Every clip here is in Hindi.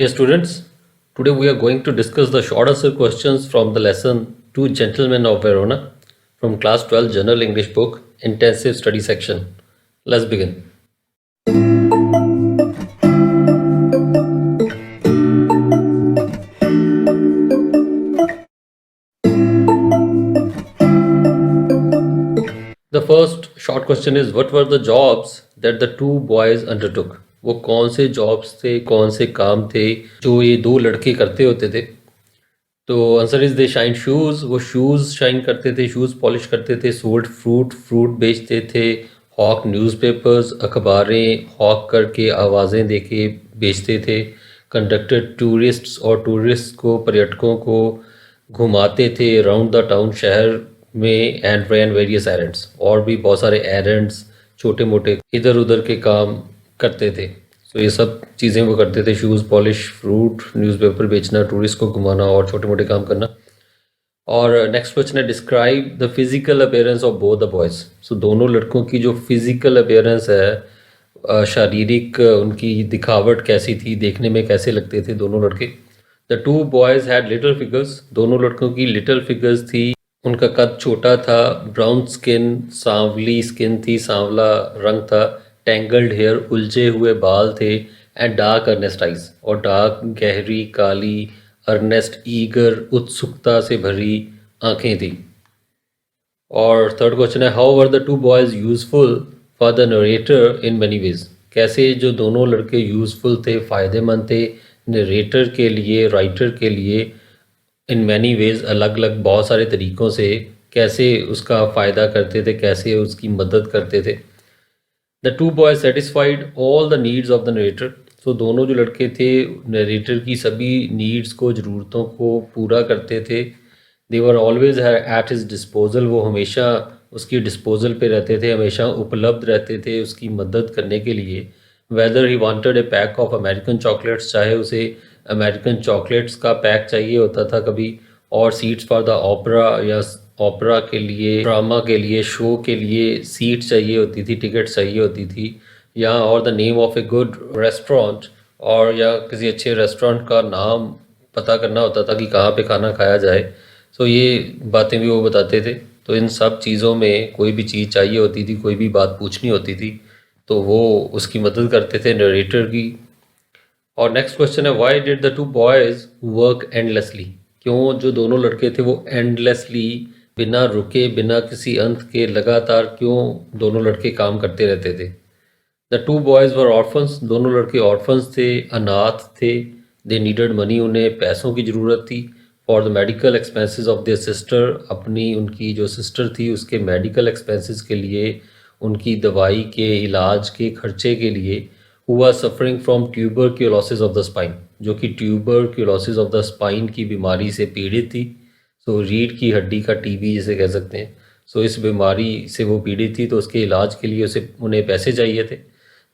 Dear students, today we are going to discuss the short answer questions from the lesson Two Gentlemen of Verona from class 12 General English book intensive study section. Let's begin. The first short question is what were the jobs that the two boys undertook? वो कौन से jobs थे, कौन से काम थे जो ये दो लड़के करते होते थे? तो answer is they shine shoes, वो शूज़ शाइन करते थे, शूज़ पॉलिश करते थे, सोल्ड फ्रूट बेचते थे, हॉक न्यूज़पेपर्स, अखबारें हॉक करके आवाज़ें दे के बेचते थे, कंडक्टेड टूरिस्ट्स और टूरिस्ट को पर्यटकों को घुमाते थे अराउंड द टाउन शहर में एंड रैन वेरियस एरेंड्स, और भी बहुत सारे एरेंड्स छोटे मोटे इधर उधर के काम करते थे। तो ये सब चीज़ें वो करते थे, शूज़ पॉलिश, फ्रूट, न्यूज़पेपर बेचना, टूरिस्ट को घुमाना और छोटे मोटे काम करना। और नेक्स्ट क्वेश्चन है describe the physical appearance of both the boys. So दोनों लड़कों की जो फिजिकल अपीयरेंस है, शारीरिक उनकी दिखावट कैसी थी, देखने में कैसे लगते थे दोनों लड़के। The two boys had little figures, दोनों लड़कों की लिटिल फिगर्स थी, उनका कद छोटा था, ब्राउन स्किन, सांवली स्किन थी, सांवला रंग था, टेंगल्ड हेयर, उलझे हुए बाल थे, एंड डार्क अर्नेस्ट आइज, और डार्क गहरी काली अर्नेस्ट ईगर उत्सुकता से भरी आंखें थी। और थर्ड क्वेश्चन है how were the two boys useful for the narrator in many ways. कैसे जो दोनों लड़के यूजफुल थे, फ़ायदेमंद थे नरेटर के लिए, राइटर के लिए, इन मैनी वेज, अलग अलग बहुत सारे तरीक़ों से कैसे उसका फ़ायदा करते थे, कैसे उसकी मदद करते थे। The two boys satisfied all the needs of the narrator. So दोनों जो लड़के थे नरेटर की सभी नीड्स को, ज़रूरतों को पूरा करते थे। They were always at his disposal, वो हमेशा उसकी डिस्पोजल पे रहते थे, हमेशा उपलब्ध रहते थे उसकी मदद करने के लिए। Weather he wanted A pack of American chocolates, चाहे उसे अमेरिकन चॉकलेट्स का पैक चाहिए होता था कभी, और सीट्स फॉर द ओपरा, या ओपरा के लिए, ड्रामा के लिए, शो के लिए सीट चाहिए होती थी, टिकट चाहिए होती थी, या और the name of a good restaurant, और या किसी अच्छे रेस्टोरेंट का नाम पता करना होता था कि कहाँ पे खाना खाया जाए। सो ये बातें भी वो बताते थे। तो इन सब चीज़ों में कोई भी चीज़ चाहिए होती थी, कोई भी बात पूछनी होती थी, तो वो उसकी मदद करते थे नरेटर की। और नेक्स्ट क्वेश्चन है why did the two boys work endlessly. क्यों जो दोनों लड़के थे वो एंडलेसली, बिना रुके, बिना किसी अंत के, लगातार क्यों दोनों लड़के काम करते रहते थे। The two boys were orphans, दोनों लड़के ऑर्फन्स थे, अनाथ थे। दे नीडेड मनी, उन्हें पैसों की ज़रूरत थी। For the medical expenses of their sister, अपनी उनकी जो सिस्टर थी उसके मेडिकल एक्सपेंसेस के लिए, उनकी दवाई के, इलाज के खर्चे के लिए। Who are suffering from tuberculosis of the spine, जो कि ट्यूबरक्यूलोसिस ऑफ द स्पाइन की बीमारी से पीड़ित थी। सो रीढ़ की हड्डी का टीबी जिसे कह सकते हैं। सो इस बीमारी से वो पीड़ित थी, तो उसके इलाज के लिए उन्हें पैसे चाहिए थे।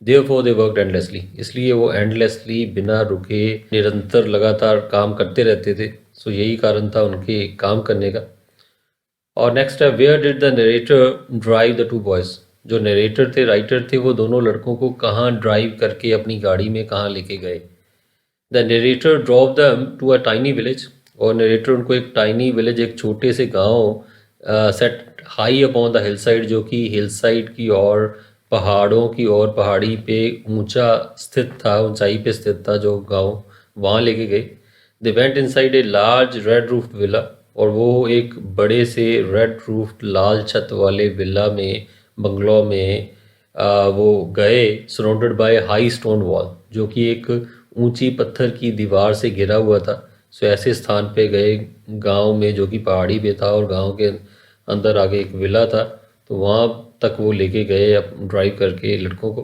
देयरफॉर दे वर्कड एंडलेसली, इसलिए वो एंडलेसली, बिना रुके, निरंतर, लगातार काम करते रहते थे। सो यही कारण था उनके काम करने का। और नेक्स्ट है where did the narrator drive the two boys. जो नरेटर थे, राइटर थे, वो दोनों लड़कों को कहाँ ड्राइव करके अपनी गाड़ी में कहाँ लेके गए। The narrator drove them to a tiny village, और नरेटर उनको एक टाइनी विलेज, एक छोटे से गांव, set high upon the hill side, जो कि हिल साइड की और पहाड़ों की और पहाड़ी पे ऊंचा स्थित था, ऊंचाई पे स्थित था जो गांव, वहाँ लेके गए। They went inside a large red roof villa, और वो एक बड़े से रेड रूफ, लाल छत वाले विला में, बंगलो में वो गए। Surrounded by high stone wall, जो कि एक ऊंची पत्थर की दीवार से घिरा हुआ था। सो ऐसे स्थान पे गए गांव में जो कि पहाड़ी पे था, और गांव के अंदर आगे एक विला था, तो वहाँ तक वो लेके गए ड्राइव करके लड़कों को।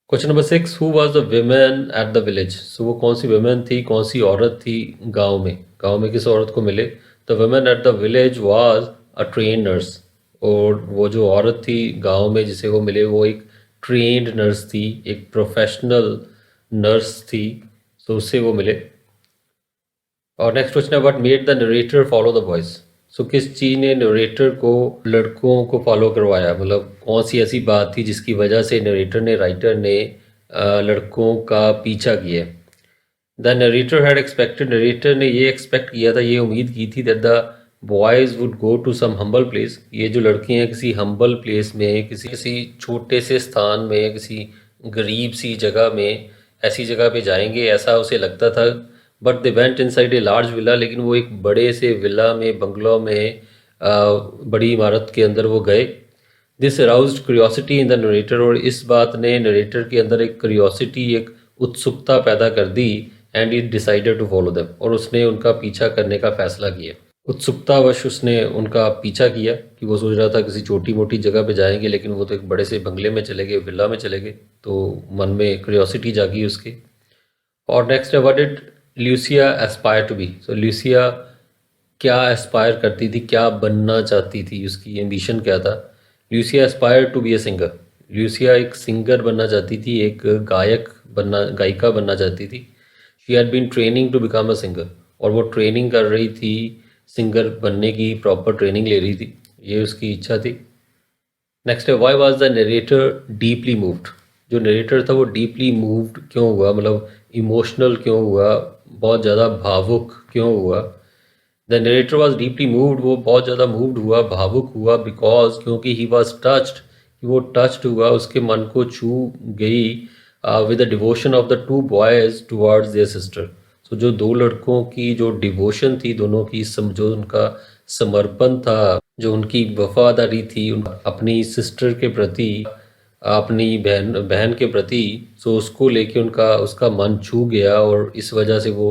Question number 6 who was the women at the village. So वो कौन सी विमेन थी, कौन सी औरत थी गांव में किस औरत को मिले। The women at the village was a train nurse, और वो जो औरत थी गांव में जिसे वो मिले वो एक ट्रेंड नर्स थी, एक प्रोफेशनल नर्स थी। सो उससे वो मिले। और नेक्स्ट क्वेश्चन है what made the narrator follow the voice. So किस चीज़ ने नरेटर को, लड़कों को फॉलो करवाया, मतलब कौन सी ऐसी बात थी जिसकी वजह से नरेटर ने, राइटर ने लड़कों का पीछा किया। The narrator had expected, narrator ने ये एक्सपेक्ट किया था, ये उम्मीद की थी, that the boys would go to some humble place, ये जो लड़के हैं किसी हम्बल प्लेस में, किसी छोटे से स्थान में, किसी गरीब सी जगह में, ऐसी जगह पे जाएंगे, ऐसा उसे लगता था। But they went inside a large villa, लेकिन वो एक बड़े से विला में, बंगलों में, बड़ी इमारत के अंदर वो गए। This aroused curiosity in the narrator, और इस बात ने नरेटर के अंदर एक क्यूरियोसिटी, एक उत्सुकता पैदा कर दी। And he decided to follow them, और उसने उनका पीछा करने का फैसला किया। उत्सुकतावश उसने उनका पीछा किया कि वो सोच रहा था किसी छोटी मोटी जगह पे जाएंगे, लेकिन वो तो एक बड़े से बंगले में चले गए, विला में चले गए, तो मन में क्यूरियोसिटी जागी उसकी। और नेक्स्ट है, what did Lucia aspire to be. So Lucia क्या एस्पायर करती थी, क्या बनना चाहती थी, उसकी एम्बिशन क्या था। Lucia aspire to be a singer, Lucia एक सिंगर बनना चाहती थी, एक गायिका बनना चाहती थी। She had been training to become a singer, और वो ट्रेनिंग कर रही थी, सिंगर बनने की प्रॉपर ट्रेनिंग ले रही थी, ये उसकी इच्छा थी। नेक्स्ट है, why was the narrator deeply moved. जो नरेटर था वो डीपली मूव्ड क्यों हुआ, मतलब इमोशनल क्यों हुआ, बहुत ज़्यादा भावुक क्यों हुआ। The narrator was deeply moved, वो बहुत ज़्यादा मूव्ड हुआ, भावुक हुआ, बिकॉज क्योंकि ही वॉज टच्ड, वो टच्ड हुआ, उसके मन को छू गई with the devotion of the two boys towards their sister. So जो दो लड़कों की जो डिवोशन थी, दोनों की जो उनका समर्पण था, जो उनकी वफादारी थी अपनी सिस्टर के प्रति, अपनी बहन बहन के प्रति, सो उसको लेके उनका उसका मन छू गया, और इस वजह से वो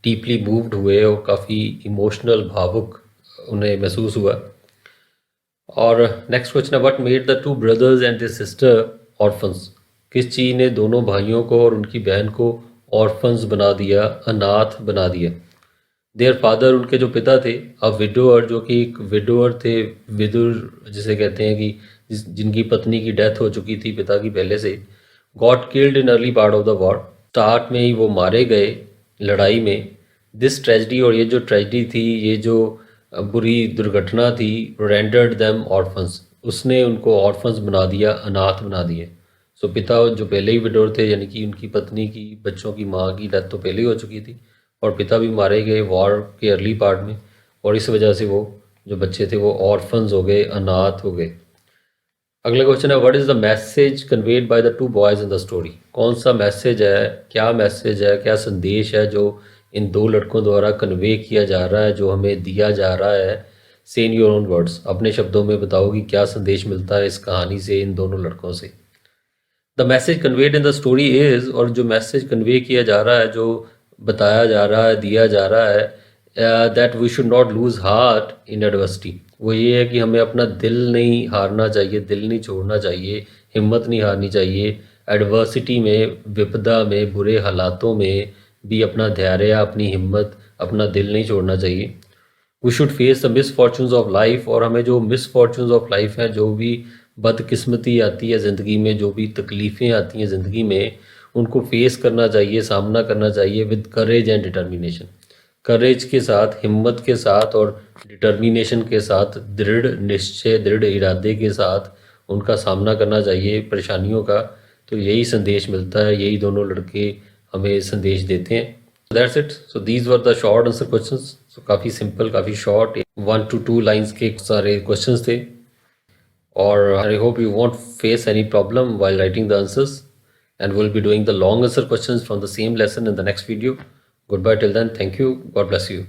डीपली मूव्ड हुए और काफ़ी इमोशनल, भावुक उन्हें महसूस हुआ। और नेक्स्ट क्वेश्चन है, what made the two brothers and this sister orphans. किस चीज़ ने दोनों भाइयों को और उनकी बहन को ऑर्फन्स बना दिया, अनाथ बना दिया। देयर फादर, उनके जो पिता थे, अब विडोअर, जो कि एक विडोअर थे, विदुर जिसे कहते हैं कि जिनकी पत्नी की डेथ हो चुकी थी पिता की पहले से, got killed in early part of the war, start में ही वो मारे गए लड़ाई में। दिस ट्रेजिडी, और ये जो ट्रेजिडी थी, ये जो बुरी दुर्घटना थी, रेंडर्ड देम ऑर्फन्स, उसने उनको ऑर्फन्स बना दिया, अनाथ बना दिए। सो पिता जो पहले ही विडोर थे, यानी कि उनकी पत्नी की, बच्चों की माँ की डेथ तो पहले ही हो चुकी थी, और पिता भी मारे गए वॉर के अर्ली पार्ट में, और इस वजह से वो जो बच्चे थे वो ऑर्फन्स हो गए, अनाथ हो गए। अगला क्वेश्चन है, what is the message conveyed by the two boys in the story. कौन सा मैसेज है, क्या संदेश है जो इन दो लड़कों द्वारा कन्वे किया जा रहा है, जो हमें दिया जा रहा है। से इन योर ओन वर्ड्स, अपने शब्दों में बताओ कि क्या संदेश मिलता है इस कहानी से, इन दोनों लड़कों से। The message conveyed in the story is, और जो मैसेज कन्वे किया जा रहा है, जो बताया जा रहा है, दिया जा रहा है, that we should not lose heart in adversity. वो ये है कि हमें अपना दिल नहीं हारना चाहिए, दिल नहीं छोड़ना चाहिए, हिम्मत नहीं हारनी चाहिए। एडवर्सिटी में, विपदा में, बुरे हालातों में भी अपना धैर्य, अपनी हिम्मत, अपना दिल नहीं छोड़ना चाहिए। We should face the misfortunes of life, और हमें जो मिसफॉर्चून्स ऑफ लाइफ हैं, जो भी बदकिस्मती आती है ज़िंदगी में, जो भी तकलीफ़ें आती हैं ज़िंदगी में, उनको फेस करना चाहिए, सामना करना चाहिए विद करेज एंड डिटर्मिनेशन। करेज के साथ, हिम्मत के साथ, और डिटर्मिनेशन के साथ, दृढ़ निश्चय, दृढ़ इरादे के साथ उनका सामना करना चाहिए परेशानियों का। तो यही संदेश मिलता है, यही दोनों लड़के हमें संदेश देते हैं। That's it. So these were the short answer questions. So काफ़ी सिंपल, काफ़ी शॉर्ट, 1 to 2 लाइन्स के सारे क्वेश्चंस थे। और I hope you won't face any problem while writing the answers, and we'll be doing the long answer questions from the same lesson in the next video. Goodbye till then. Thank you. God bless you.